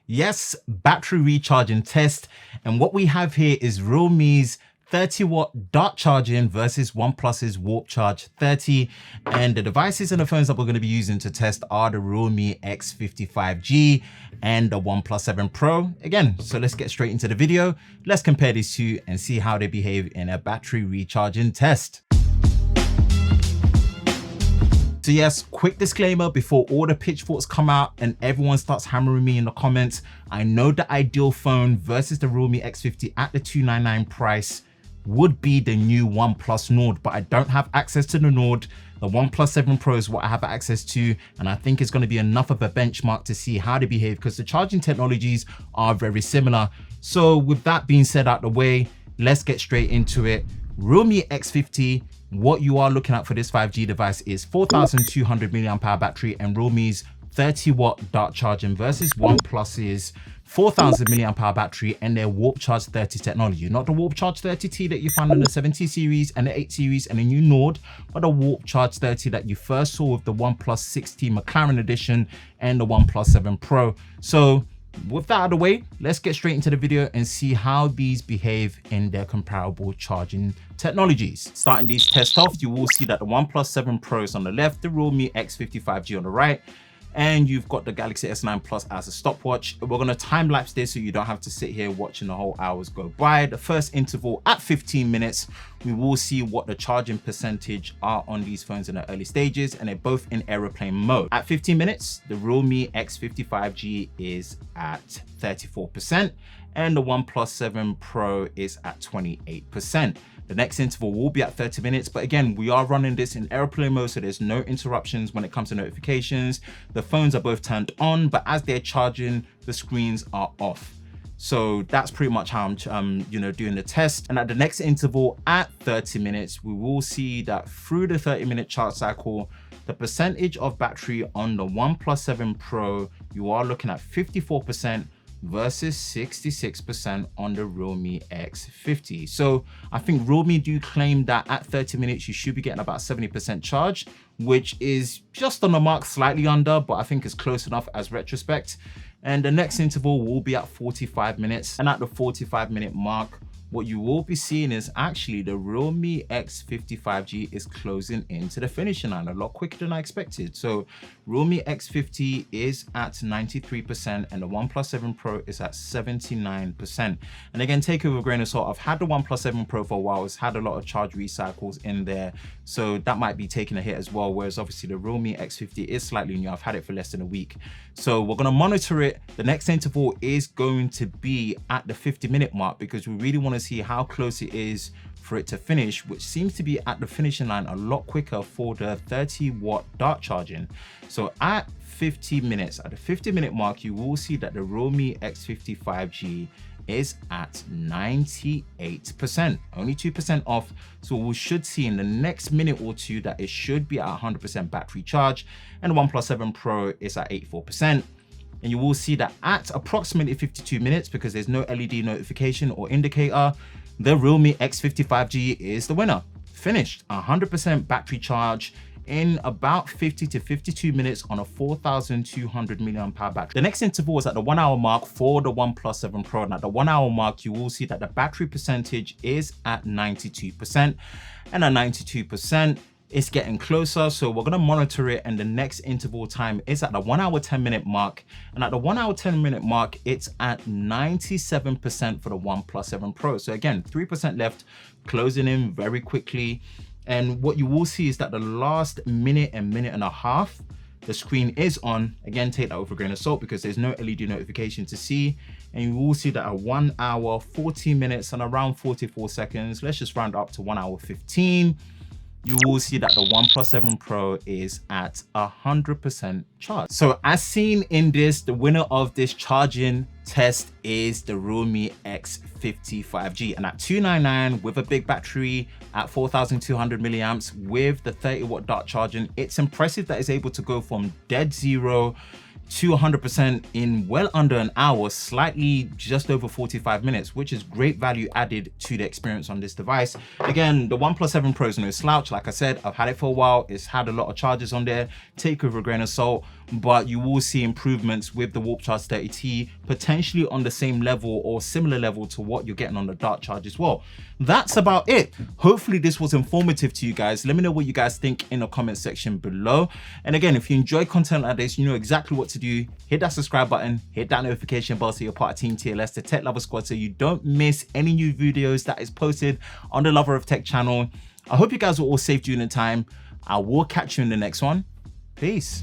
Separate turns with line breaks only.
Yes, battery recharging test. And what we have here is Realme's 30-watt dart charging versus OnePlus's Warp Charge 30. And the devices and the phones that we're going to be using to test are the Realme X50 and the OnePlus 7 Pro. Again, so let's get straight into the video. Let's compare these two and see how they behave in a battery recharging test. So yes, quick disclaimer before all the pitchforks come out and everyone starts hammering me in the comments. I know the ideal phone versus the Realme X50 at the $299 price would be the new OnePlus Nord, but I don't have access to the Nord. The OnePlus 7 Pro is what I have access to, and I think it's going to be enough of a benchmark to see how they behave because the charging technologies are very similar. So with that being said out the way, let's get straight into it. Realme X50, what you are looking at for this 5G device is 4,200 mAh battery and Realme's 30-watt dart charging versus OnePlus's 4,000 mAh battery and their Warp Charge 30 technology. Not the Warp Charge 30T that you found in the 7T series and the 8 series and the new Nord, but the Warp Charge 30 that you first saw with the OnePlus 6T McLaren edition and the OnePlus 7 Pro. So with that out of the way, let's get straight into the video and see how these behave in their comparable charging technologies. Starting these tests off, you will see that the OnePlus 7 Pro is on the left, the Realme X50 on the right, and you've got the Galaxy S9 Plus as a stopwatch. We're going to time lapse this so you don't have to sit here watching the whole hours go by. The first interval at 15 minutes, we will see what the charging percentage are on these phones in the early stages, and they're both in aeroplane mode. At 15 minutes, the Realme X50 is at 34% and the OnePlus 7 Pro is at 28%. The next interval will be at 30 minutes, but again, we are running this in airplane mode, so there's no interruptions when it comes to notifications. The phones are both turned on, but as they're charging, the screens are off. So that's pretty much how I'm doing the test. And at the next interval at 30 minutes, we will see that through the 30-minute charge cycle, the percentage of battery on the OnePlus 7 Pro, you are looking at 54%, versus 66% on the Realme X50. So I think Realme do claim that at 30 minutes, you should be getting about 70% charge, which is just on the mark, slightly under, but I think it's close enough as retrospect. And the next interval will be at 45 minutes. And at the 45-minute mark, what you will be seeing is actually the Realme X50 is closing into the finishing line a lot quicker than I expected. So Realme X50 is at 93% and the OnePlus 7 Pro is at 79%. And again, take it with a grain of salt. I've had the OnePlus 7 Pro for a while. It's had a lot of charge recycles in there, so that might be taking a hit as well. Whereas obviously the Realme X50 is slightly new. I've had it for less than a week. So we're gonna monitor it. The next interval is going to be at the 50-minute mark because we really want to see how close it is for it to finish, which seems to be at the finishing line a lot quicker for the 30-watt dart charging. So at 50 minutes, at the 50-minute mark, you will see that the Realme X50 is at 98%, only 2% off. So we should see in the next minute or two that it should be at 100% battery charge, and the OnePlus 7 Pro is at 84%. And you will see that at approximately 52 minutes, because there's no LED notification or indicator, the Realme X50 is the winner. Finished 100% battery charge in about 50 to 52 minutes on a 4,200 mAh battery. The next interval is at the 1 hour mark for the OnePlus 7 Pro. And at the 1 hour mark, you will see that the battery percentage is at 92%. And at 92%, it's getting closer, so we're gonna monitor it, and the next interval time is at the 1 hour 10-minute mark. And at the 1 hour 10-minute mark, it's at 97% for the OnePlus 7 Pro. So again, 3% left, closing in very quickly. And what you will see is that the last minute and a half, the screen is on. Again, take that with a grain of salt because there's no LED notification to see. And you will see that at 1 hour, 14 minutes and around 44 seconds, let's just round up to 1 hour 15, you will see that the OnePlus 7 Pro is at 100% charge. So as seen in this, the winner of this charging test is the Realme X50 and at $299 with a big battery at 4,200 milliamps with the 30-watt dart charging, it's impressive that it's able to go from dead zero to 100% in well under an hour, slightly just over 45 minutes, which is great value added to the experience on this device. Again, the OnePlus 7 Pro is no slouch. Like I said, I've had it for a while. It's had a lot of charges on there. Take with a grain of salt, but you will see improvements with the Warp Charge 30T, potentially on the same level or similar level to what you're getting on the Dart Charge as well. That's about it. Hopefully this was informative to you guys. Let me know what you guys think in the comment section below. And again, if you enjoy content like this, you know exactly what to do. Hit that subscribe button, hit that notification bell so you're part of Team TLS, the Tech Lover Squad, so you don't miss any new videos that is posted on the Lover of Tech channel. I hope you guys were all safe during the time. I will catch you in the next one. Peace.